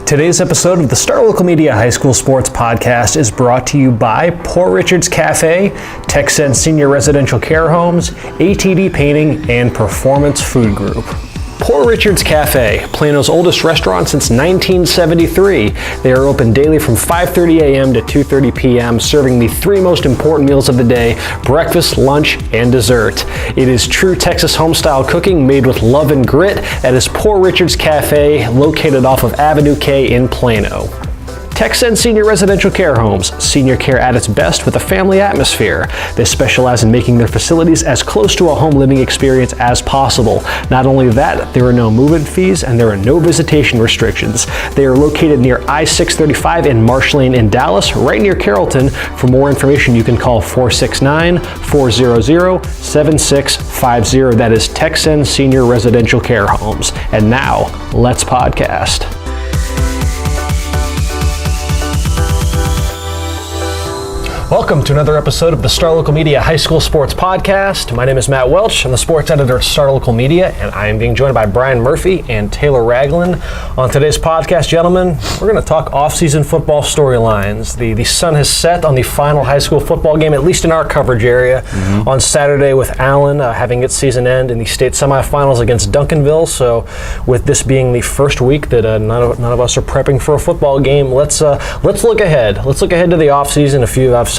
Today's episode of the Star Local Media High School Sports Podcast is brought to you by Port Richards Cafe, Texan Senior Residential Care Homes, ATD Painting, and Performance Food Group. Port Richards Cafe, Plano's oldest restaurant since 1973. They are open daily from 5:30 a.m. to 2:30 p.m., serving the three most important meals of the day: breakfast, lunch, and dessert. It is true Texas home-style cooking made with love and grit. That is Port Richards Cafe, located off of Avenue K in Plano. Texan Senior Residential Care Homes, senior care at its best with a family atmosphere. They specialize in making their facilities as close to a home living experience as possible. Not only that, there are no move-in fees and there are no visitation restrictions. They are located near I-635 in Marsh Lane in Dallas, right near Carrollton. For more information, you can call 469-400-7650. That is Texan Senior Residential Care Homes. And now, let's podcast. Welcome to another episode of the Star Local Media High School Sports Podcast. My name is Matt Welch. I'm the sports editor at Star Local Media, and I am being joined by Brian Murphy and Taylor Ragland. On today's podcast, gentlemen, we're going to talk off-season football storylines. The sun has set on the final high school football game, at least in our coverage area, on Saturday, with Allen having its season end in the state semifinals against Duncanville. So with this being the first week that none of us are prepping for a football game, let's look ahead. Let's look ahead to the off-season.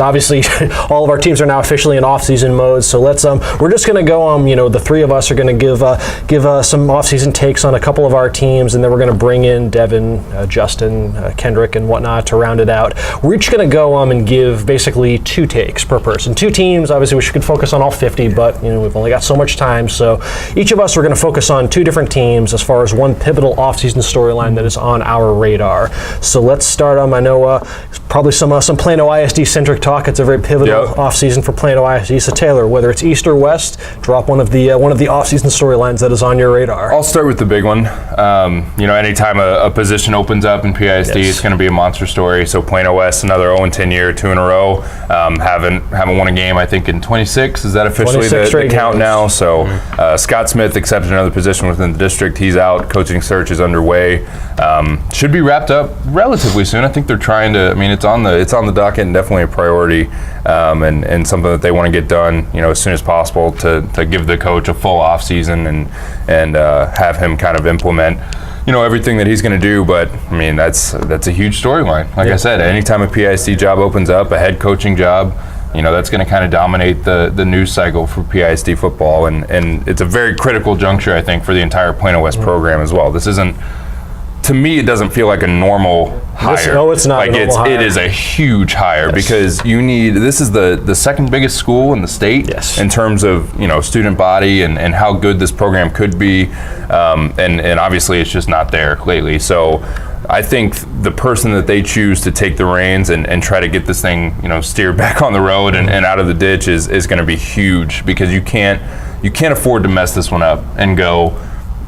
Obviously, all of our teams are now officially in off-season mode, so we're just going to go the three of us are going to give some off-season takes on a couple of our teams, and then we're going to bring in Devin, Justin, Kendrick, and whatnot to round it out. We're each going to go and give basically two takes per person. Two teams, obviously we should focus on all 50, but we've only got so much time, so each of us are going to focus on two different teams as far as one pivotal off-season storyline that is on our radar. So let's start. I know probably some Plano ISD-centric talk. It's a very pivotal off-season for Plano ISD. So Taylor, whether it's East or West, drop one of the off-season storylines that is on your radar. I'll start with the big one. Anytime a position opens up in PISD, it's going to be a monster story. So Plano West, another 0-10 year, 2 in a row. Haven't won a game, I think, in 26. Is that officially the count now? So Scott Smith accepted another position within the district. He's out. Coaching search is underway. Should be wrapped up relatively soon. I think they're trying to. It's on the docket and definitely a priority. And something that they want to get done, as soon as possible to give the coach a full off season and have him kind of implement, everything that he's going to do. But that's a huge storyline. Like I said, anytime a PISD job opens up, a head coaching job, that's going to kind of dominate the news cycle for PISD football, and it's a very critical juncture, I think, for the entire Plano West program as well. This isn't. To me, it doesn't feel like a normal hire. No, it's not. It is a huge hire because this is the second biggest school in the state in terms of student body and how good this program could be, and obviously it's just not there lately. So I think the person that they choose to take the reins and try to get this thing steered back on the road and out of the ditch is going to be huge, because you can't afford to mess this one up and go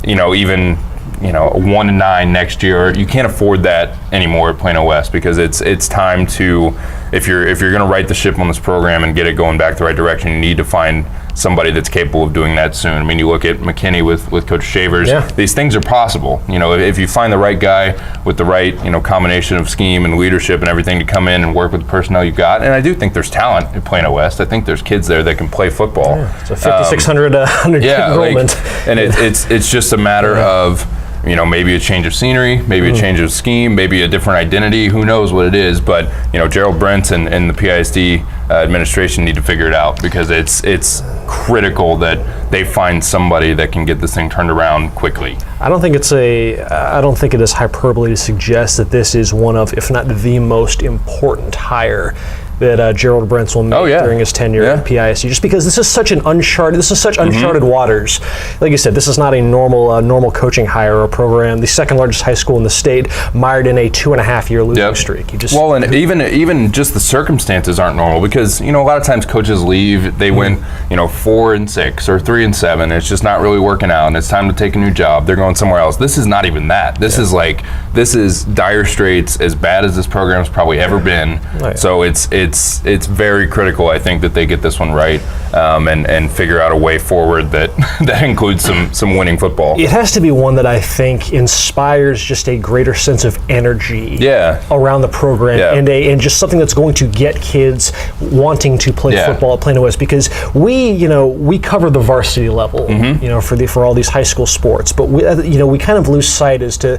even 1-9 next year. You can't afford that anymore at Plano West, because it's time to, if you're going to right the ship on this program and get it going back the right direction, you need to find somebody that's capable of doing that soon. You look at McKinney with Coach Shavers. These things are possible. If you find the right guy with the right combination of scheme and leadership and everything to come in and work with the personnel you've got. And I do think there's talent at Plano West. I think there's kids there that can play football. It's a 5,600 enrollment. And it's just a matter of maybe a change of scenery, maybe a change of scheme, maybe a different identity. Who knows what it is? But Gerald Brent and the PISD administration need to figure it out, because it's critical that they find somebody that can get this thing turned around quickly. I don't think it is hyperbole to suggest that this is one of, if not the most important hire that Gerald Brents will make during his tenure at PISD, just because this is such uncharted waters. Like you said, this is not a normal coaching hire or program. The second largest high school in the state, mired in a 2.5-year losing streak. And even just the circumstances aren't normal, because a lot of times coaches leave, they win 4-6 or 3-7. It's just not really working out, and it's time to take a new job. They're going somewhere else. This is not even that. This is dire straits, as bad as this program's probably ever been. So it's it's very critical, I think, that they get this one right, and figure out a way forward that that includes some winning football. It has to be one that I think inspires just a greater sense of energy around the program, and just something that's going to get kids wanting to play football at Plano West, because we cover the varsity level, for all these high school sports, but we kind of lose sight as to,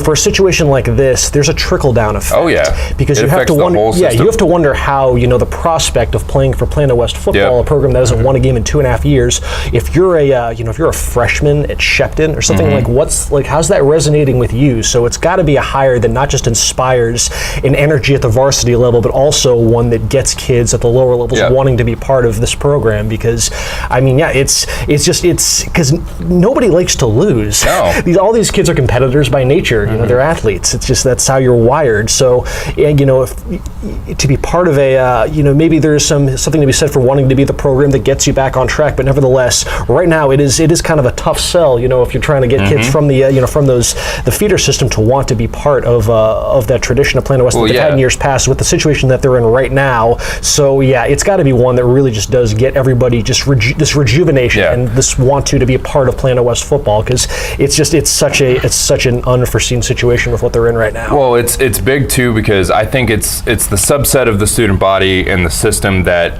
for a situation like this, there's a trickle down effect. Oh yeah, because you have to wonder. You have to wonder how the prospect of playing for Plano West football, a program that hasn't won a game in 2.5 years, if you're a freshman at Shepton or something, how's that resonating with you? So it's got to be a hire that not just inspires an energy at the varsity level, but also one that gets kids at the lower levels wanting to be part of this program, because it's because nobody likes to lose. No. All these kids are competitors by nature. They're athletes. It's just that's how you're wired. So, if, to be part of a, maybe there's something to be said for wanting to be the program that gets you back on track. But nevertheless, right now it is kind of a tough sell. If you're trying to get kids from the from the feeder system to want to be part of that tradition of Plano West that they've had in years past, with the situation that they're in right now. So it's got to be one that really just does get everybody just this rejuvenation and this want to be a part of Plano West football, because it's such an unforeseen situation with what they're in right now. Well, it's big too, because I think it's the subset of the student body and the system that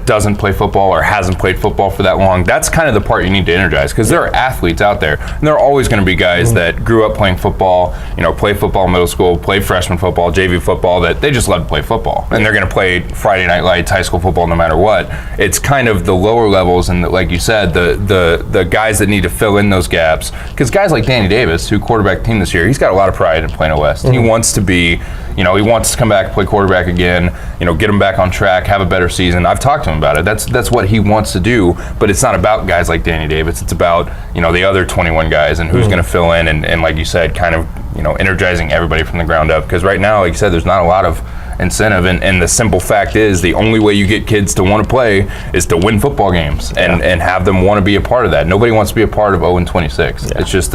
doesn't play football or hasn't played football for that long. That's kind of the part you need to energize, because there are athletes out there, and there are always going to be guys that grew up playing football, play football in middle school, play freshman football, JV football, that they just love to play football, and they're going to play Friday Night Lights, high school football, no matter what. It's kind of the lower levels, and like you said, the guys that need to fill in those gaps, because guys like Danny Davis, who quarterbacked the team this year, he's got a lot of pride in Plano West. He wants to be, he wants to come back, play quarterback again, get him back on track, have a better season. I've talked to him about it. That's what he wants to do, but it's not about guys like Danny Davis. It's about, the other 21 guys and who's going to fill in, and like you said, kind of, energizing everybody from the ground up. Because right now, like you said, there's not a lot of incentive, and the simple fact is the only way you get kids to want to play is to win football games and have them want to be a part of that. Nobody wants to be a part of 0-26. It's just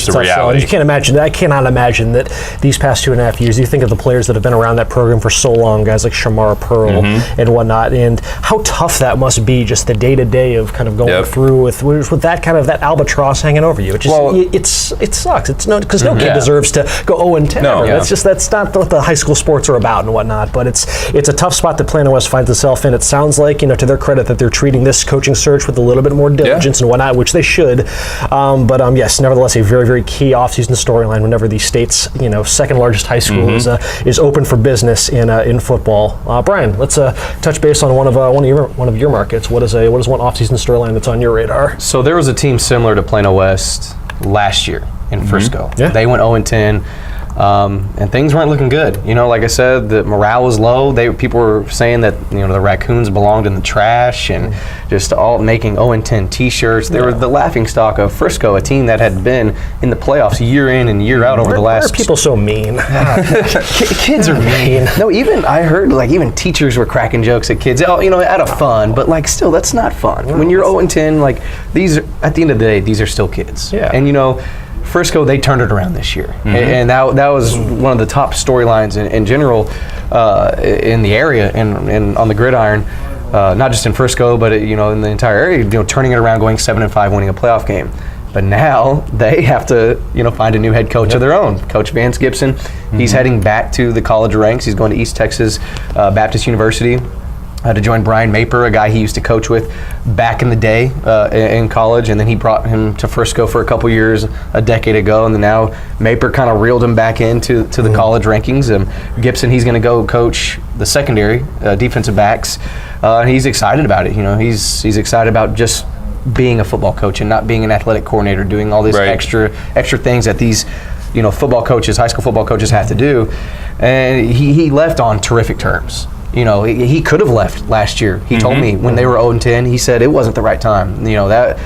a reality. You can't imagine that. I cannot imagine that these past 2.5 years, you think of the players that have been around that program for so long, guys like Shamara Pearl and whatnot, and how tough that must be, just the day-to-day of kind of going through with that kind of that albatross hanging over you. It just it sucks. It's because no kid deserves to go 0-10. No. That's not what the high school sports are about and whatnot, but it's a tough spot that Plano West finds itself in. It sounds like, to their credit, that they're treating this coaching search with a little bit more diligence and whatnot, which they should. But yes, nevertheless, a very, very key offseason storyline whenever the state's second largest high school is open for business in football. Brian, let's touch base on one of your markets. What is one offseason storyline that's on your radar? So there was a team similar to Plano West last year in Frisco. Yeah. They went 0-10. And things weren't looking good. Like I said, the morale was low. People were saying that the raccoons belonged in the trash, and just all making 0-10 T-shirts. They were the laughingstock of Frisco, a team that had been in the playoffs year in and year out over the last. Why are people so mean? Kids are mean. No, I heard even teachers were cracking jokes at kids. Out of fun, but still, that's not fun. When you're 0-10, these are, at the end of the day, these are still kids. Yeah. And Frisco, they turned it around this year, and that was one of the top storylines in general in the area and on the gridiron, not just in Frisco, but in the entire area. Turning it around, going 7-5, winning a playoff game. But now they have to find a new head coach of their own. Coach Vance Gibson, he's heading back to the college ranks. He's going to East Texas Baptist University. To join Brian Maper, a guy he used to coach with back in the day in college, and then he brought him to Frisco for a couple years a decade ago, and then now Maper kind of reeled him back into the college rankings. Gibson, he's going to go coach the secondary defensive backs. He's excited about it. He's excited about just being a football coach and not being an athletic coordinator, doing all these extra things that these football coaches, high school football coaches, have to do. And he left on terrific terms. He could have left last year. He told me when they were 0-10, he said it wasn't the right time. That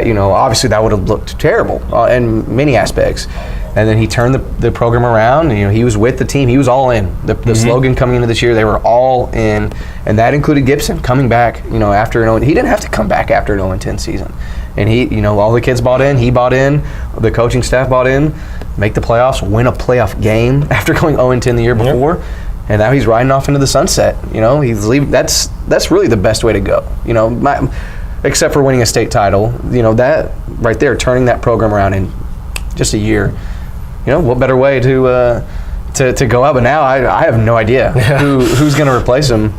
obviously that would have looked terrible in many aspects. And then he turned the program around. He was with the team. He was all in. The slogan coming into this year, they were all in, and that included Gibson coming back. After an 0-10, he didn't have to come back after an 0-10 season. And he, all the kids bought in. He bought in. The coaching staff bought in. Make the playoffs, win a playoff game after going 0-10 the year before. and now he's riding off into the sunset. He's leaving. That's really the best way to go. Except for winning a state title, that right there, turning that program around in just a year. What better way to go out? But now I have no idea who's going to replace him.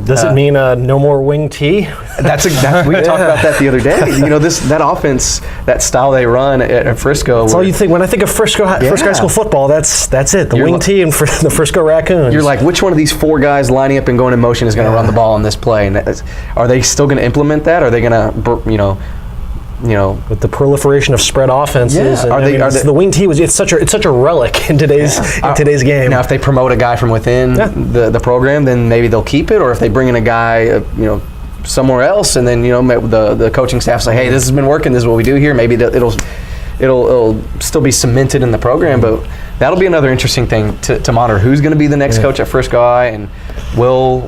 Does it mean no more wing T? We talked about that the other day. That offense, that style they run at Frisco. That's all you think when I think of Frisco high school football. That's it. The wing T and the Frisco Raccoons. You're like, which one of these 4 guys lining up and going in motion is going to run the ball on this play? And are they still going to implement that? Are they going to, with the proliferation of spread offenses, the wing T it's such a relic in today's game. Now, if they promote a guy from within the program, then maybe they'll keep it. Or if they bring in a guy, somewhere else, and then the coaching staff say, hey, this has been working. This is what we do here. Maybe it'll still be cemented in the program, but that'll be another interesting thing to monitor. Who's going to be the next coach at Frisco High, and will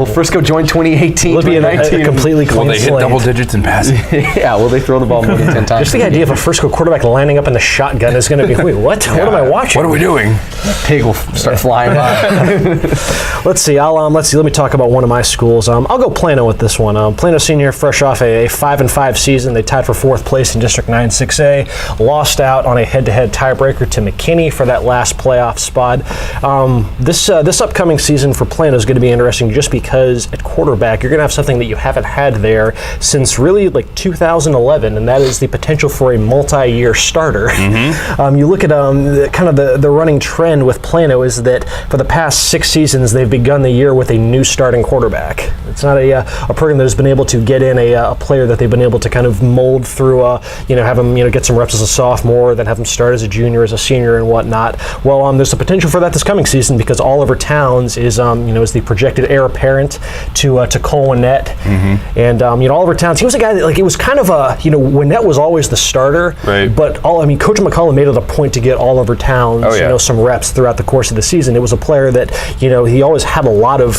Frisco join 2018? Will it be a completely clean Will they hit slate? double digits in passing? Yeah, will they throw the ball more than 10 times? Just the idea of a Frisco quarterback lining up in the shotgun is going to be, wait, what? What am I watching? What are we doing? Pig will start flying by. Let's see. Let me talk about one of my schools. I'll go Plano with this one. Plano Senior, fresh off a 5-5 season. They tied for 4th place in District 9 6A. Lost out on a head-to-head tiebreaker to McKinney for that last playoff spot. This upcoming season for Plano is going to be interesting just because at quarterback you're going to have something that you haven't had there since really like 2011, and that is the potential for a multi-year starter. You look at kind of the running trend with Plano is that for the past 6 seasons they've begun the year with a new starting quarterback. It's not a program that has been able to get in a player that they've been able to kind of mold through, have him get some reps as a sophomore, then have him start as a junior, as a senior, and whatnot. Well, there's a potential for that this coming season because Oliver Towns is the projected heir apparent to Cole Winnett, and Oliver Towns, he was a guy that it was kind of Winnett was always the starter, right? But Coach McCullough made it a point to get Oliver Towns some reps throughout the course of the season. It was a player that he always had a lot of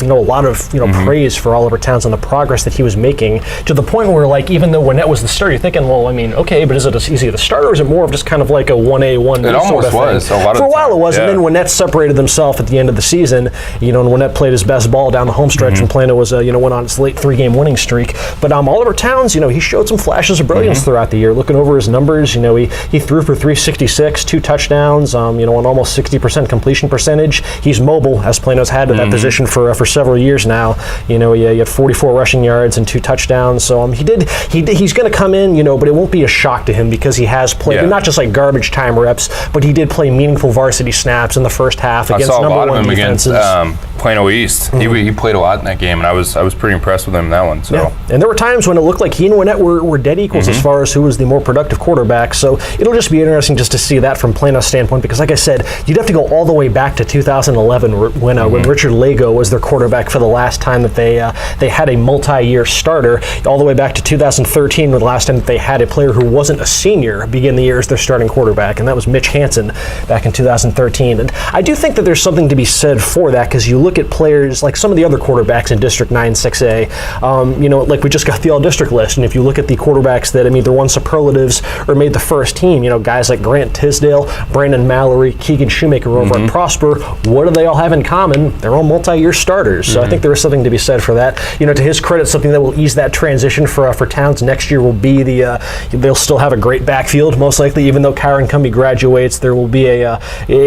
praise for Oliver Towns and the progress that he was making, to the point where even though Winnett was the starter, you're thinking, well, okay, but is he the starter, or is it more of just kind of like a 1A, 1B? It almost was. For a while it was, and then Winnett separated himself at the end of the season, and Winnett played his best ball down the home stretch, and Plano was went on its late 3-game winning streak. But Oliver Towns, he showed some flashes of brilliance throughout the year. Looking over his numbers, he threw for 366, 2 touchdowns, on almost 60% completion percentage. He's mobile, as Plano's had at that position for several years now. He had 44 rushing yards and 2 touchdowns. So he's going to come in, but it won't be a shock to him because he has played not just like garbage time reps, but he did play meaningful varsity snaps in the first half against number 1 defenses. Against Plano East. He played a lot in that game, and I was pretty impressed with him in that one. So and there were times when it looked like he and Winnett were dead equals as far as who was the more productive quarterback. So it'll just be interesting just to see that from Plano's standpoint, because like I said, you'd have to go all the way back to 2011 when Richard Lago was their quarterback for the last time that they had a multi-year starter, all the way back to 2013 the last time that they had a player who wasn't a senior begin the year as their starting quarterback, and that was Mitch Hansen back in 2013. And I do think that there's something to be said for that, because you look at players like some of the other quarterbacks in District 9 6A, like we just got the all-district list, and if you look at the quarterbacks that either won superlatives or made the first team, guys like Grant Tisdale, Brandon Mallory, Keegan Shoemaker over at Prosper, what do they all have in common? They're all multi-year starters. So I think there is something to be said for that. To his credit, something that will ease that transition for Towns next year will be they'll still have a great backfield, most likely, even though Kyron Cumby graduates. There will be a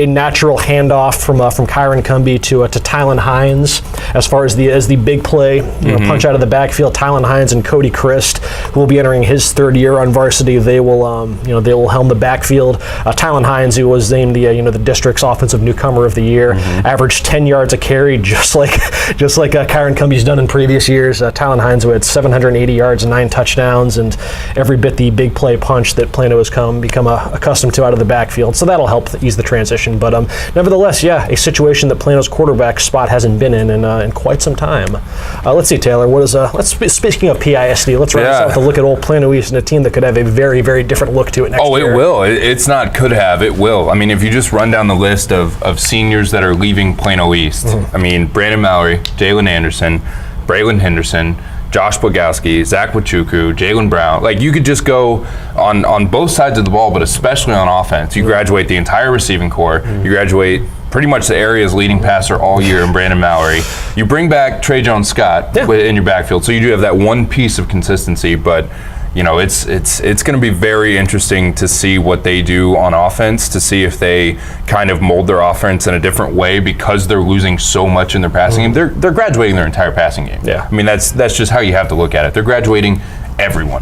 natural handoff from Kyron Cumby to Tylen Hines as far as the big play punch out of the backfield. Tylen Hines and Cody Christ, who will be entering his 3rd year on varsity, they will helm the backfield. Tylen Hines, who was named the district's offensive newcomer of the year, averaged 10 yards a carry, just like Kyron Cumby's done in previous years. Tylen Hines, who had 780 yards and 9 touchdowns, and every bit the big play punch that Plano has become accustomed to out of the backfield. So that'll help ease the transition. But nevertheless, a situation that Plano's quarterback spot hasn't been in quite some time. Let's see, Taylor. Speaking of PISD, let's round this out with a look at old Plano East and a team that could have a very, very different look to it next year. It will. It's not could have. It will. I mean, if you just run down the list of seniors that are leaving Plano East, I mean, Brandon Mallory, Jalen Anderson, Braylon Henderson, Josh Bogowski, Zach Wachuku, Jalen Brown. Like, you could just go on both sides of the ball, but especially on offense. You graduate the entire receiving corps. You graduate pretty much the area's leading passer all year in Brandon Mallory. You bring back Trey Jones-Scott in your backfield, so you do have that one piece of consistency, but you know, it's going to be very interesting to see what they do on offense, to see if they kind of mold their offense in a different way because they're losing so much in their passing game. They're graduating their entire passing game. Yeah. I mean, that's just how you have to look at it. They're graduating everyone.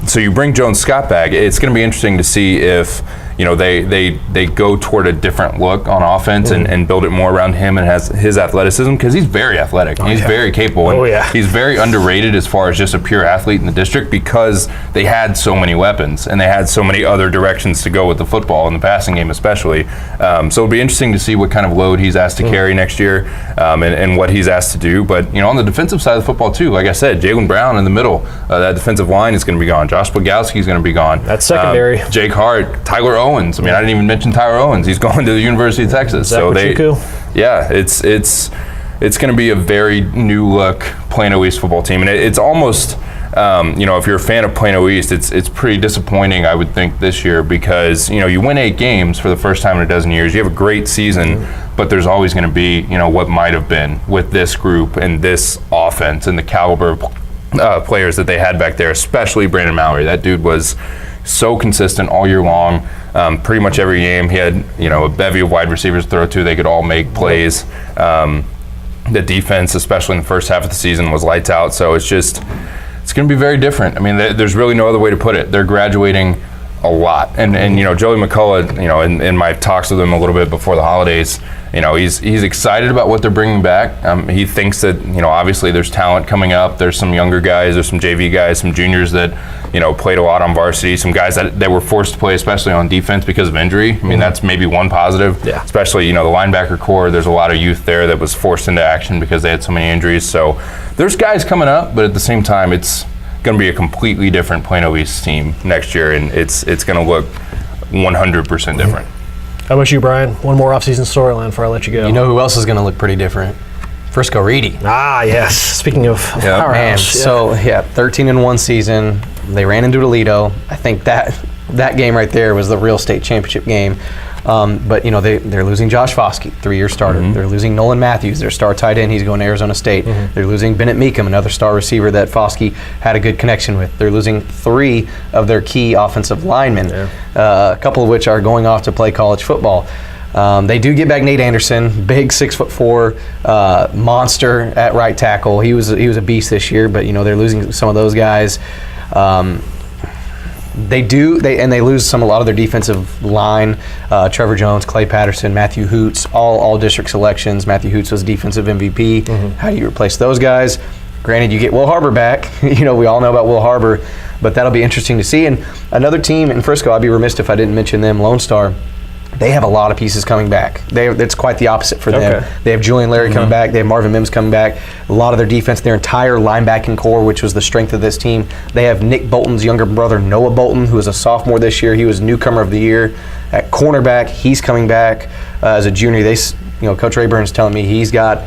So you bring Jones-Scott back. It's going to be interesting to see if, you know, they go toward a different look on offense and build it more around him and has his athleticism, because he's very athletic. He's very capable. And he's very underrated as far as just a pure athlete in the district, because they had so many weapons and they had so many other directions to go with the football in the passing game especially. So it'll be interesting to see what kind of load he's asked to carry next year and what he's asked to do. But, you know, on the defensive side of the football too, like I said, Jalen Brown in the middle, that defensive line is going to be gone. Josh Bogowski is going to be gone. That's secondary. Jake Hart, Tyler Owens. I mean, I didn't even mention Tyler Owens. He's going to the University of Texas. So it's going to be a very new look Plano East football team, and it's almost, you know, if you're a fan of Plano East, it's pretty disappointing, I would think, this year, because, you know, you win 8 games for the first time in a dozen years. You have a great season, but there's always going to be, you know, what might have been with this group and this offense and the caliber of players that they had back there, especially Brandon Mallory. That dude was so consistent all year long. Pretty much every game he had, you know, a bevy of wide receivers to throw to. They could all make plays. The defense, especially in the first half of the season, was lights out. So it's going to be very different. I mean, there's really no other way to put it. They're graduating a lot. And you know, Joey McCullough, you know, in my talks with him a little bit before the holidays, you know, he's excited about what they're bringing back. He thinks that, you know, obviously there's talent coming up. There's some younger guys, there's some JV guys, some juniors that, you know, played a lot on varsity, some guys that were forced to play, especially on defense because of injury. I mean, that's maybe one positive. Yeah. Especially, you know, the linebacker core, there's a lot of youth there that was forced into action because they had so many injuries. So there's guys coming up, but at the same time, it's going to be a completely different Plano East team next year, and it's going to look 100% different. How about you, Brian? One more offseason storyline before I let you go. You know who else is going to look pretty different? Frisco Reedy. Ah, yes. Speaking of powerhouse. So 13-1 season. They ran into Toledo. I think that game right there was the real state championship game. But, you know, they're losing Josh Foskey, 3-year starter. They're losing Nolan Matthews, their star tight end. He's going to Arizona State. They're losing Bennett Meekum, another star receiver that Foskey had a good connection with. They're losing 3 of their key offensive linemen, a couple of which are going off to play college football. They do get back Nate Anderson, big 6'4" monster at right tackle. He was a beast this year, but, you know, they're losing some of those guys. They lose a lot of their defensive line. Trevor Jones, Clay Patterson, Matthew Hoots, all district selections. Matthew Hoots was defensive MVP. How do you replace those guys? Granted, you get Will Harbor back. You know, we all know about Will Harbor, but that'll be interesting to see. And another team in Frisco, I'd be remiss if I didn't mention them, Lone Star. They have a lot of pieces coming back. It's quite the opposite for them. They have Julian Larry coming back. They have Marvin Mims coming back. A lot of their defense, their entire linebacking core, which was the strength of this team. They have Nick Bolton's younger brother, Noah Bolton, who is a sophomore this year. He was newcomer of the year at cornerback. He's coming back as a junior. Coach Rayburn's telling me he's got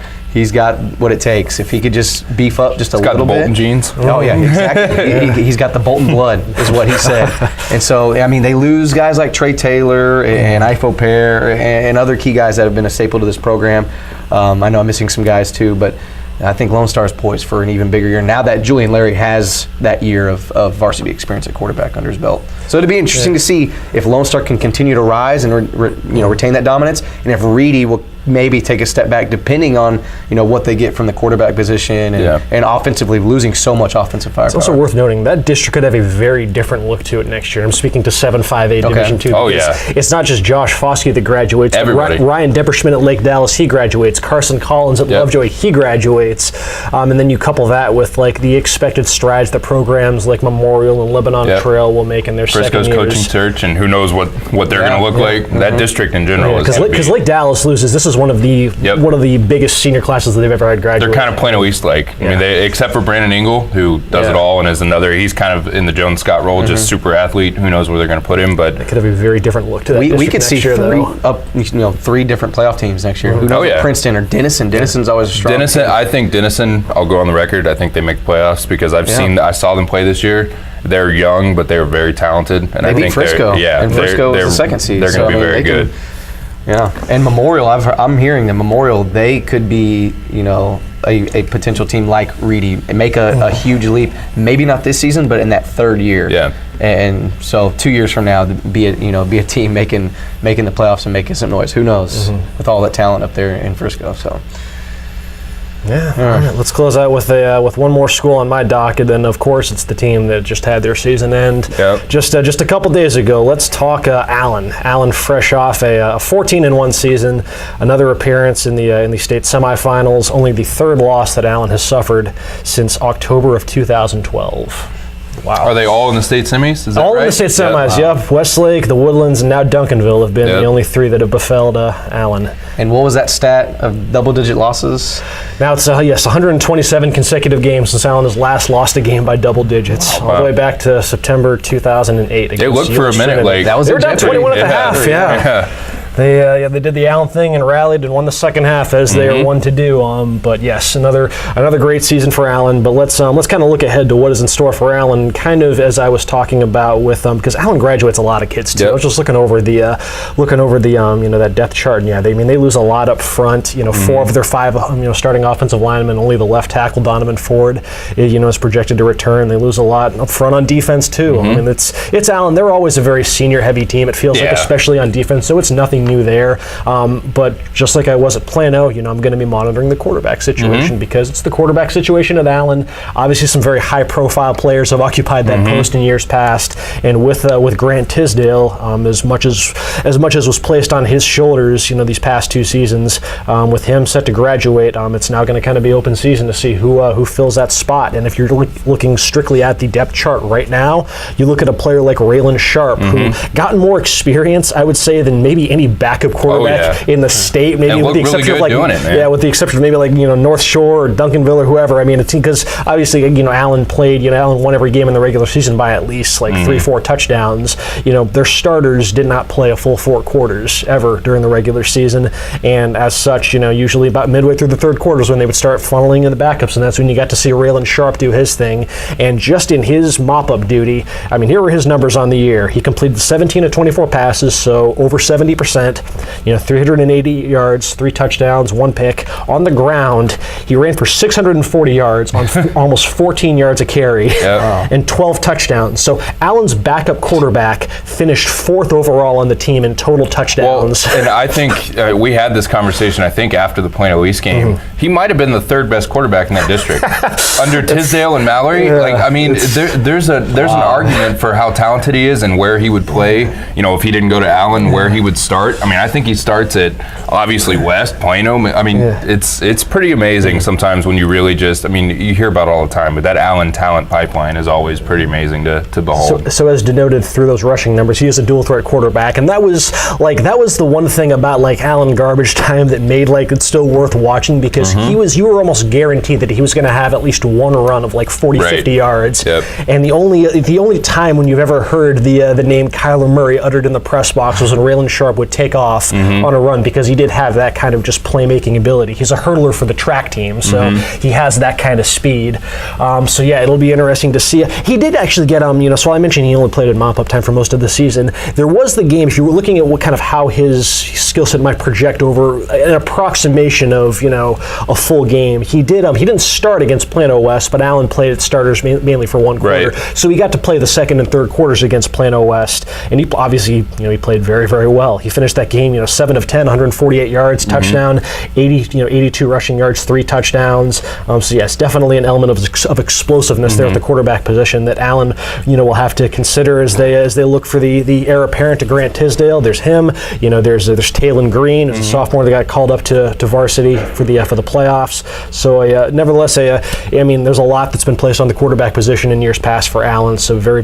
what it takes. If he could just beef up just a little bit. He's got the Bolton genes. Oh, yeah, exactly. He's got the Bolton blood, is what he said. And so, I mean, they lose guys like Trey Taylor and Ifo Pear and other key guys that have been a staple to this program. I know I'm missing some guys, too, but I think Lone Star is poised for an even bigger year now that Julian Larry has that year of varsity experience at quarterback under his belt. So it'll be interesting to see if Lone Star can continue to rise and retain that dominance, and if Reedy will maybe take a step back depending on what they get from the quarterback position and offensively losing so much offensive firepower. It's also worth noting that district could have a very different look to it next year. I'm speaking to 7-5A Division II. Oh, yeah. It's not just Josh Foskey that graduates. Everybody. Ryan Depperschmidt at Lake Dallas, he graduates. Carson Collins at Lovejoy, he graduates. And then you couple that with like the expected strides that programs like Memorial and Lebanon Trail will make in their Frisco's second years. coaching search, and who knows what they're going to look like. That district in general is because Lake Dallas loses. This is one of the biggest senior classes that they've ever had graduate. They're kind of Plano East like. I mean, except for Brandon Ingle, who does it all and is another. He's kind of in the Jones Scott role, just super athlete. Who knows where they're going to put him? But it could have a very different look to that. We could see year, three different playoff teams next year. Who knows? Princeton or Denison. Denison's always a strong team. I think Denison. I'll go on the record. I think they make the playoffs because I saw them play this year. They're young, but they're very talented, and they I beat think Frisco. And Frisco is the second seed. They're going to be very good. Yeah, and Memorial, I'm hearing that Memorial, they could be, a potential team like Reedy, make a huge leap. Maybe not this season, but in that third year. Yeah. And so 2 years from now, be a team making the playoffs and making some noise. Who knows? With all that talent up there in Frisco. So. Yeah. All right. Let's close out with one more school on my docket, and of course it's the team that just had their season end just a couple days ago. Let's talk Allen. Allen, fresh off a 14-1 season, another appearance in the state semifinals. Only the third loss that Allen has suffered since October of 2012. Wow. Are they all in the state semis? Is that all right? in the state semis, yep. Westlake, the Woodlands, and now Duncanville have been the only three that have befelled Allen. And what was that stat of double-digit losses? Now it's, 127 consecutive games since Allen has last lost a game by double digits, all the way back to September 2008. It looked for a minute like that was they were down 21 at the half, yeah. They did the Allen thing and rallied and won the second half as they are one to do. But yes, another great season for Allen. But let's kind of look ahead to what is in store for Allen. Kind of as I was talking about with because Allen graduates a lot of kids too. I was just looking over the that depth chart. And they lose a lot up front. 4 of their 5 starting offensive linemen. Only the left tackle Donovan Ford is projected to return. They lose a lot up front on defense too. It's Allen. They're always a very senior heavy team. It feels like, especially on defense. So it's nothing new there, but just like I was at Plano, I'm going to be monitoring the quarterback situation because it's the quarterback situation at Allen. Obviously, some very high-profile players have occupied that post in years past, and with Grant Tisdale, as much as was placed on his shoulders, these past 2 seasons, with him set to graduate, it's now going to kind of be open season to see who fills that spot. And if you're looking strictly at the depth chart right now, you look at a player like Raylan Sharp, who gotten more experience, I would say, than maybe any backup quarterback in the state, maybe with the exception of with the exception of maybe North Shore or Duncanville or whoever. It's because obviously Allen played. Allen won every game in the regular season by at least 3-4 touchdowns. Their starters did not play a full 4 quarters ever during the regular season, and as such, usually about midway through the third quarter is when they would start funneling in the backups, and that's when you got to see Raylan Sharp do his thing. And just in his mop-up duty, here were his numbers on the year. He completed 17 of 24 passes, so over 70%. 380 yards, 3 touchdowns, 1 pick. On the ground, he ran for 640 yards on almost 14 yards a carry and 12 touchdowns. So Allen's backup quarterback finished 4th overall on the team in total touchdowns. Well, and I think we had this conversation, after the Plano East game. He might have been the 3rd best quarterback in that district. Under Tisdale and Mallory, there's an argument for how talented he is and where he would play. If he didn't go to Allen, where he would start. I think he starts at obviously West, Plano. It's pretty amazing sometimes when you really just, you hear about it all the time, but that Allen talent pipeline is always pretty amazing to behold. So as denoted through those rushing numbers, he is a dual threat quarterback, and that was the one thing about Allen garbage time that made it's still worth watching, because you were almost guaranteed that he was going to have at least one run of 40, 50 yards. And the only time when you've ever heard the name Kyler Murray uttered in the press box was when Raylan Sharp would take off on a run, because he did have that kind of just playmaking ability. He's a hurdler for the track team, so he has that kind of speed. It'll be interesting to see. He did actually get so I mentioned he only played at mop-up time for most of the season. There was the game, if you were looking at what kind of how his skill set might project over an approximation of a full game. He didn't start against Plano West, but Allen played at starters mainly for 1 quarter. So he got to play the second and third quarters against Plano West, and he obviously he played very, very well. He finished that game 7 of 10, 148 yards, touchdown, 82 rushing yards, 3 touchdowns. So yes, definitely an element of explosiveness there at the quarterback position that Allen will have to consider as they look for the heir apparent to Grant Tisdale. There's him. There's Taylon Green, who's a sophomore that got called up to varsity for the playoffs. So nevertheless, there's a lot that's been placed on the quarterback position in years past for Allen. So a very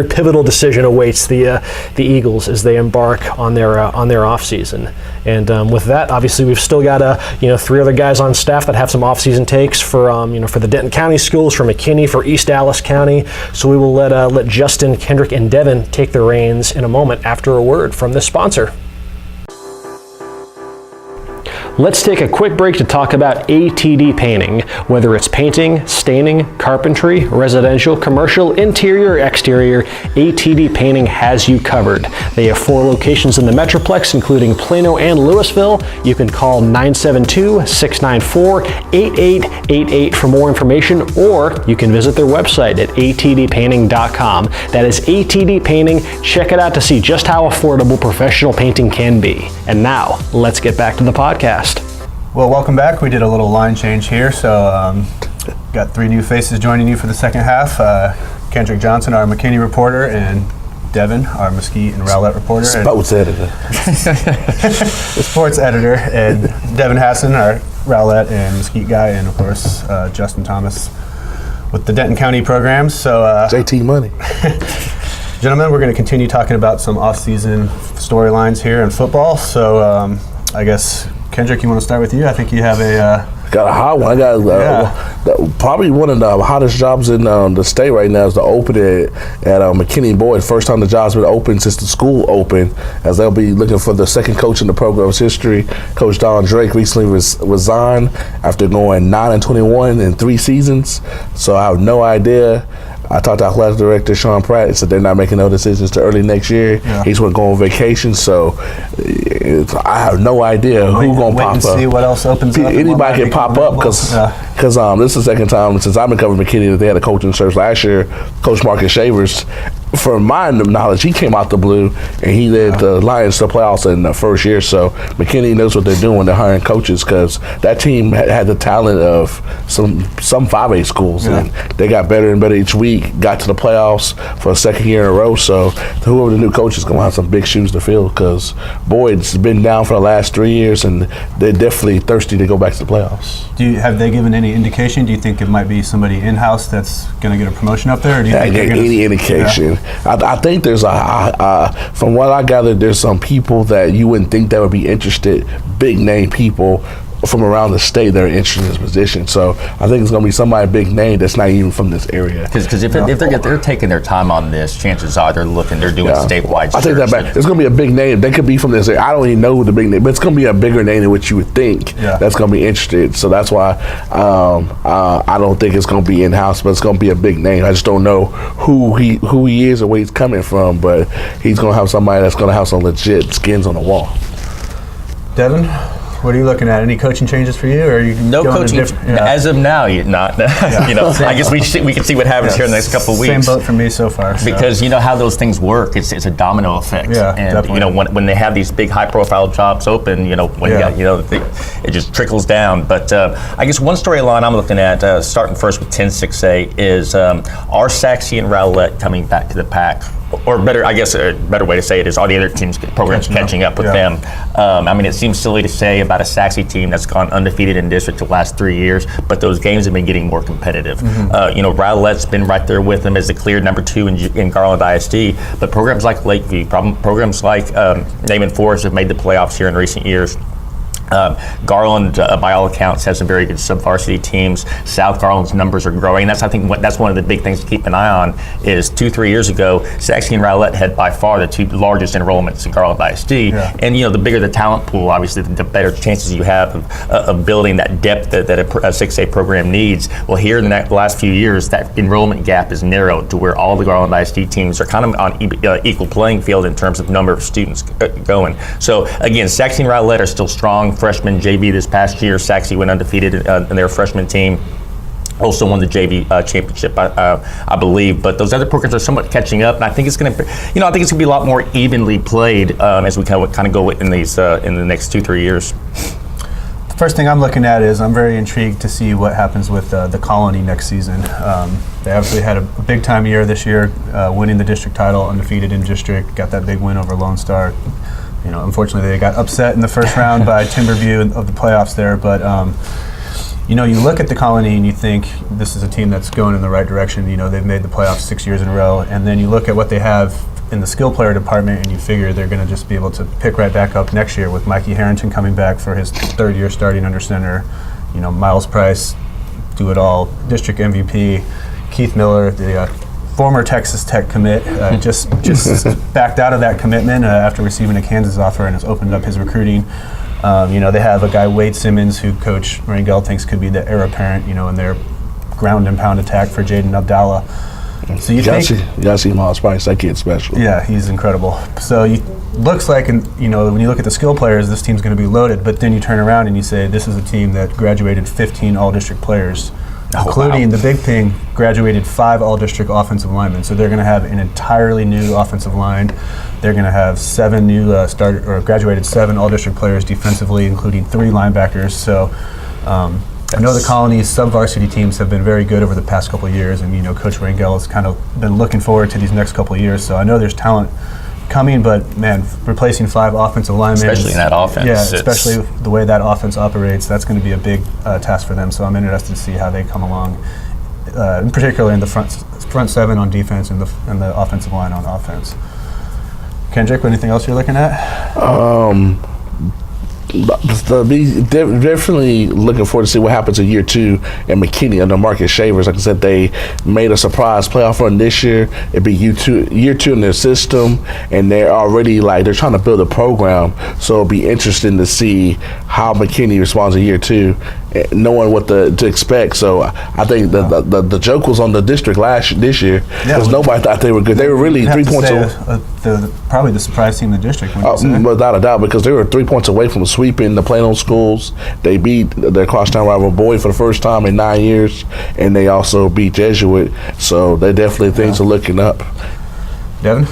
pivotal decision awaits the Eagles as they embark on their off season. And with that, obviously, we've still got 3 other guys on staff that have some off-season takes for the Denton County schools, for McKinney, for East Dallas County. So we will let Justin, Kendrick, and Devin take the reins in a moment after a word from this sponsor. Let's take a quick break to talk about ATD Painting. Whether it's painting, staining, carpentry, residential, commercial, interior, exterior, ATD Painting has you covered. They have 4 locations in the Metroplex, including Plano and Lewisville. You can call 972-694-8888 for more information, or you can visit their website at atdpainting.com. That is ATD Painting. Check it out to see just how affordable professional painting can be. And now, let's get back to the podcast. Well, welcome back. We did a little line change here, so got 3 new faces joining you for the second half. Kendrick Johnson, our McKinney reporter, and Devin, our Mesquite and Rowlett reporter. Sports editor. The sports editor, and Devin Hassan, our Rowlett and Mesquite guy, and of course Justin Thomas with the Denton County programs. So JT Money. Gentlemen, we're going to continue talking about some off-season storylines here in football. So I guess, Kendrick, you want to start with you? I think you have got a hot one. I got probably one of the hottest jobs in the state right now is the opening at McKinney Boyd. First time the job's been open since the school opened, as they'll be looking for the second coach in the program's history. Coach Don Drake recently resigned after going 9-21 in 3 seasons. So I have no idea. I talked to athletic director Sean Pratt and said they're not making no decisions till early next year. Yeah. He's going to go on vacation, so I have no idea who's going to pop up. See what else opens up. Anybody can pop up because this is the second time since I've been covering McKinney that they had a coaching search. Last year, Coach Marcus Shavers, from my knowledge, he came out the blue and he led the Lions to the playoffs in the first year. So McKinney knows what they're doing. They're hiring coaches because that team had the talent of some 5A schools, and they got better and better each week. Got to the playoffs for a second year in a row. So whoever the new coach is going to have some big shoes to fill because Boyd's been down for the last 3 years, and they're definitely thirsty to go back to the playoffs. Have they given any indication? Do you think it might be somebody in-house that's going to get a promotion up there? Or do you think any indication? Yeah. I think there's from what I gathered, there's some people that you wouldn't think that would be interested, big name people from around the state that are interested in this position. So I think it's going to be somebody big name that's not even from this area. Because if they're taking their time on this, chances are they're doing statewide. I take that back. It's going to be a big name. They could be from this area. I don't even know who the big name, but it's going to be a bigger name than what you would think. That's going to be interested. So that's why I don't think it's going to be in-house, but it's going to be a big name. I just don't know who he is or where he's coming from, but he's going to have somebody that's going to have some legit skins on the wall. Devin? What are you looking at? Any coaching changes for you, or are you no coaching as of now? You're not. I guess we can see what happens here in the next couple of weeks. Same boat for me so far. So. Because you know how those things work. It's a domino effect. Yeah, and definitely. When they have these big high-profile jobs open, it just trickles down. But I guess one storyline I'm looking at, starting first with 10-6A, is are Sachse and Rowlett coming back to the pack? Or better, I guess a better way to say it is, are the other programs catching up with them? I mean, it seems silly to say about a Sachse team that's gone undefeated in district the last 3 years, but those games have been getting more competitive. Rowlett's been right there with them as the clear number 2 in Garland ISD, but programs like Lakeview, programs like Naaman Forest have made the playoffs here in recent years. Garland, by all accounts, has some very good sub-varsity teams. South Garland's numbers are growing. That's one of the big things to keep an eye on. Is 2-3 years ago, Sachse and Rowlett had by far the 2 largest enrollments in Garland ISD. And the bigger the talent pool, obviously, the better chances you have of building that depth that a 6A program needs. Well, here in the last few years, that enrollment gap is narrowed to where all the Garland ISD teams are kind of on equal playing field in terms of number of students going. So again, Sachse and Rowlett are still strong. Freshman JV this past year, Sachse went undefeated in their freshman team. Also won the JV championship, I believe. But those other programs are somewhat catching up, and I think it's going to, be a lot more evenly played as we kind of go in these in the next 2-3 years. The first thing I'm looking at is I'm very intrigued to see what happens with the Colony next season. They obviously had a big time year this year, winning the district title, undefeated in district, got that big win over Lone Star. Unfortunately, they got upset in the first round by Timberview of the playoffs there. But, you look at the Colony and you think this is a team that's going in the right direction. They've made the playoffs 6 years in a row. And then you look at what they have in the skill player department and you figure they're going to just be able to pick right back up next year with Mikey Harrington coming back for his 3rd year starting under center. Miles Price, do it all, district MVP, Keith Miller, the former Texas Tech commit, just backed out of that commitment after receiving a Kansas offer and has opened up his recruiting. They have a guy, Wade Simmons, who Coach Rangel thinks could be the heir apparent, in their ground and pound attack for Jaden Abdallah. So you gotta see Miles Spice. That kid's special. Yeah, he's incredible. So looks like, when you look at the skill players, this team's going to be loaded. But then you turn around and you say this is a team that graduated 15 all-district players, including the big thing, graduated 5 all-district offensive linemen. So they're going to have an entirely new offensive line. They're going to have 7 new graduated 7 all-district players defensively, including 3 linebackers. So. I know the Colony's sub-varsity teams have been very good over the past couple of years, and Coach Rangel has kind of been looking forward to these next couple of years. So I know there's talent coming, but man, replacing 5 offensive linemen, especially in that offense, especially the way that offense operates, that's going to be a big task for them. So I'm interested to see how they come along, in particular in the front 7 on defense and the offensive line on offense. Kendrick, anything else you're looking at? Definitely looking forward to see what happens in year 2 in McKinney under Marcus Shavers. Like I said, they made a surprise playoff run this year. It'd be year two in their system, and they're already they're trying to build a program. So it'll be interesting to see how McKinney responds in year 2, knowing what to expect. So I think the joke was on the district this year because nobody thought they were good. They were really 3 points away. Probably the surprise team in the district. Without a doubt, because they were 3 points away from sweeping the Plano schools. They beat their crosstown rival Boyd for the first time in 9 years, and they also beat Jesuit. So they definitely things are looking up. Devin?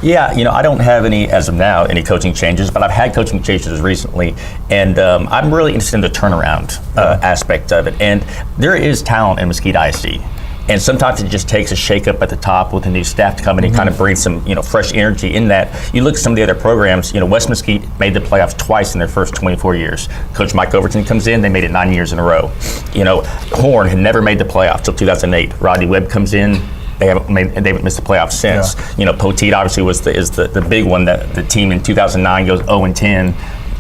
Yeah, I don't have as of now, any coaching changes, but I've had coaching changes recently, and I'm really interested in the turnaround aspect of it. And there is talent in Mesquite ISD. And sometimes it just takes a shake-up at the top with a new staff to come in and kind of bring some, fresh energy in that. You look at some of the other programs, West Mesquite made the playoffs twice in their first 24 years. Coach Mike Overton comes in, they made it 9 years in a row. Horn had never made the playoffs till 2008. Rodney Webb comes in, they haven't missed the playoffs since. Poteet obviously is the big one that the team in 2009 goes 0-10.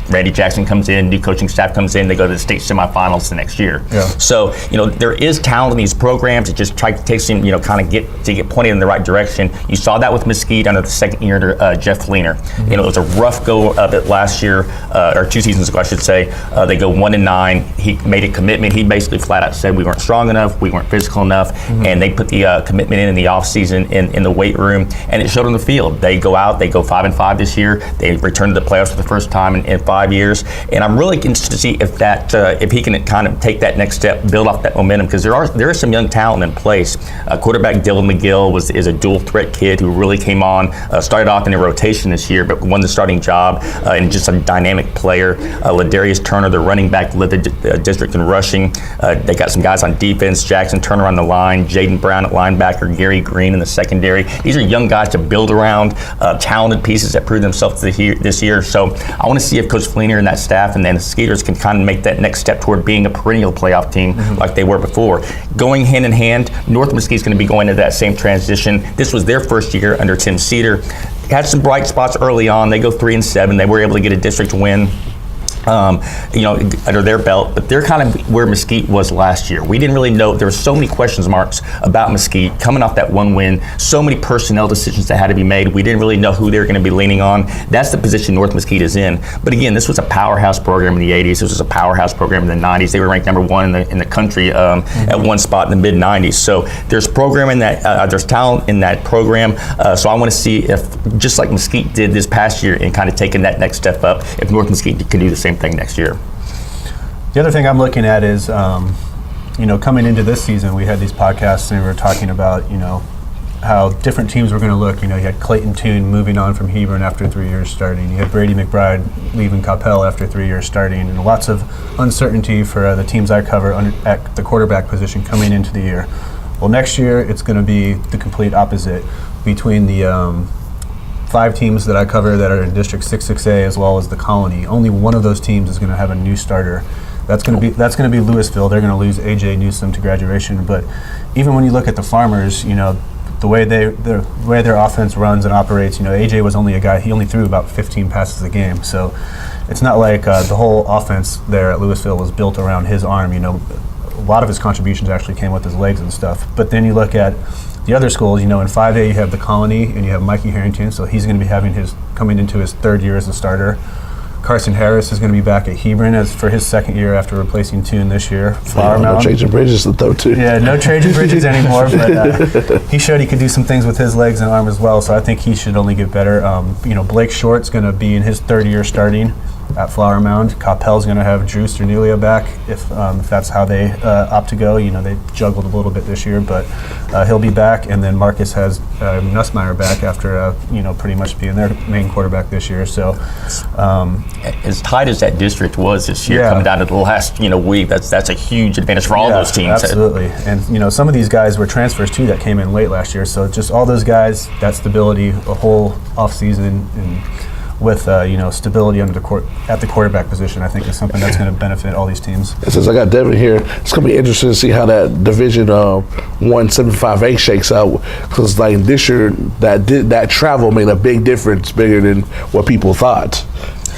Randy Jackson comes in, new coaching staff comes in, they go to the state semifinals the next year. Yeah. So, there is talent in these programs. It just takes them, kind of get pointed in the right direction. You saw that with Mesquite under the second year under Jeff Fleener. It was a rough go of it last year, or 2 seasons ago, I should say. They go 1-9. He made a commitment. He basically flat out said we weren't strong enough, we weren't physical enough, and they put the commitment in the offseason in the weight room, and it showed on the field. They go out, they go 5-5 this year. They return to the playoffs for the first time in 5 years, and I'm really interested to see if he can kind of take that next step, build off that momentum, because there is some young talent in place. Quarterback Dylan McGill is a dual threat kid who really came on, started off in a rotation this year, but won the starting job, and just a dynamic player. Ladarius Turner, the running back, led the district in rushing. They got some guys on defense, Jackson Turner on the line, Jaden Brown at linebacker, Gary Green in the secondary. These are young guys to build around, talented pieces that prove themselves this year. So I want to see if Coach Fleener and that staff and then the Skeeters can kind of make that next step toward being a perennial playoff team like they were before. Going hand in hand, North Mesquite's going to be going into that same transition. This was their first year under Tim Cedar. Had some bright spots early on. They go 3-7. They were able to get a district win. Under their belt, but they're kind of where Mesquite was last year. We didn't really know. There were so many question marks about Mesquite coming off that one win, so many personnel decisions that had to be made. We didn't really know who they were going to be leaning on. That's the position North Mesquite is in. But again, this was a powerhouse program in the 80s. This was a powerhouse program in the 90s. They were ranked number 1 in the country at one spot in the mid 90s. So there's there's talent in that program. So I want to see if, just like Mesquite did this past year and kind of taking that next step up, if North Mesquite can do the same thing next year. The other thing I'm looking at is, coming into this season, we had these podcasts and we were talking about, how different teams were going to look. You had Clayton Toon moving on from Hebron after 3 years starting. You had Brady McBride leaving Coppell after 3 years starting, and lots of uncertainty for the teams I cover at the quarterback position coming into the year. Well, next year it's going to be the complete opposite between the 5 teams that I cover that are in District 6A as well as the Colony. Only one of those teams is going to have a new starter. That's going to be Lewisville. They're going to lose A.J. Newsom to graduation. But even when you look at the Farmers, the way their offense runs and operates, A.J. was only a guy. He only threw about 15 passes a game. So it's not like the whole offense there at Lewisville was built around his arm. A lot of his contributions actually came with his legs and stuff. But then you look at the other schools, in 5A you have the Colony and you have Mikey Harrington, so he's going to be coming into his 3rd year as a starter. Carson Harris is going to be back at Hebron as for his second year after replacing Toon this year. Flower No Mound. changing bridges though too. Yeah, no Trajan Bridges anymore, but he showed he could do some things with his legs and arm as well, so I think he should only get better. Blake Short's going to be in his third year starting at Flower Mound. Coppell's going to have Drew Sternulia back if that's how they opt to go. They juggled a little bit this year, but he'll be back, and then Marcus has Nussmeier back after pretty much being their main quarterback this year. So as tight as that district was this year, coming down to the last week, that's a huge advantage for all those teams. Absolutely, and some of these guys were transfers too that came in late last year. So just all those guys, that stability, a whole offseason, and with stability at the quarterback position, I think is something that's going to benefit all these teams. Since I got Devin here, it's going to be interesting to see how that Division 175A shakes out, because like this year that travel made a big difference, bigger than what people thought.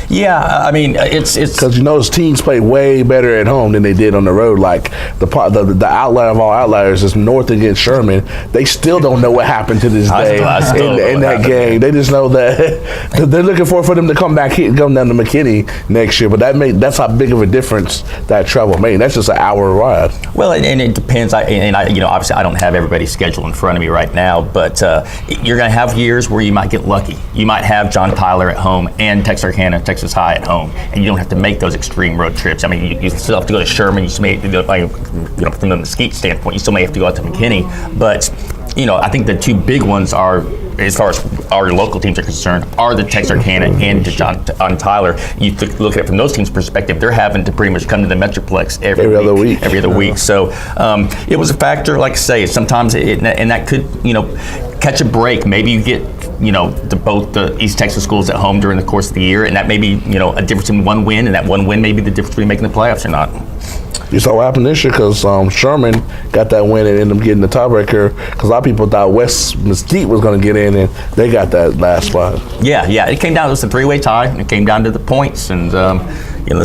Yeah, I mean, it's because those teams played way better at home than they did on the road. Like the outlier of all outliers is North against Sherman. They still don't know what happened to this day in that game. They just know that they're looking for them to come back here and come down to McKinney next year. But that's how big of a difference that travel made. That's just an hour ride. Well, and it depends. Obviously I don't have everybody's schedule in front of me right now, but you're going to have years where you might get lucky. You might have John Tyler at home and Texarkana, Texas High at home, and you don't have to make those extreme road trips. I mean, you still have to go to Sherman. You still may have to go, from the Mesquite standpoint, you still may have to go out to McKinney. But I think the two big ones are, as far as our local teams are concerned, are the Texarkana and John Tyler. You look at it from those teams' perspective, they're having to pretty much come to the Metroplex every other week. So it was a factor, like I say, sometimes and that could, catch a break. Maybe you get, both the East Texas schools at home during the course of the year, and that may be, a difference in one win, and that one win may be the difference between making the playoffs or not. You saw what happened this year, because Sherman got that win and ended up getting the tiebreaker, because a lot of people thought West Mesquite was going to get in, and they got that last spot. Yeah, it came down, it was a three-way tie, and it came down to the points, and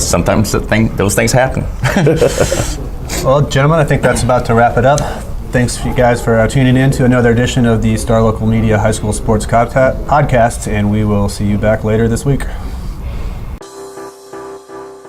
sometimes those things happen. Well, gentlemen, I think that's about to wrap it up. Thanks you guys for tuning in to another edition of the Star Local Media High School Sports Podcast, and we will see you back later this week.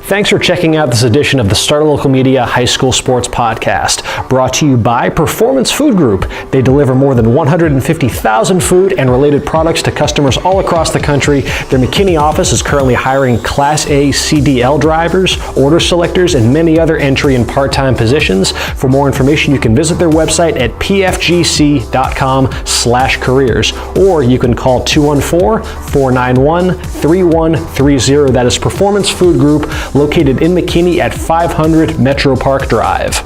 Thanks for checking out this edition of the Star Local Media High School Sports Podcast, brought to you by Performance Food Group. They deliver more than 150,000 food and related products to customers all across the country. Their McKinney office is currently hiring Class A CDL drivers, order selectors, and many other entry and part-time positions. For more information, you can visit their website at pfgc.com/careers, or you can call 214-491-3130. That is Performance Food Group, located in McKinney at 500 Metro Park Drive.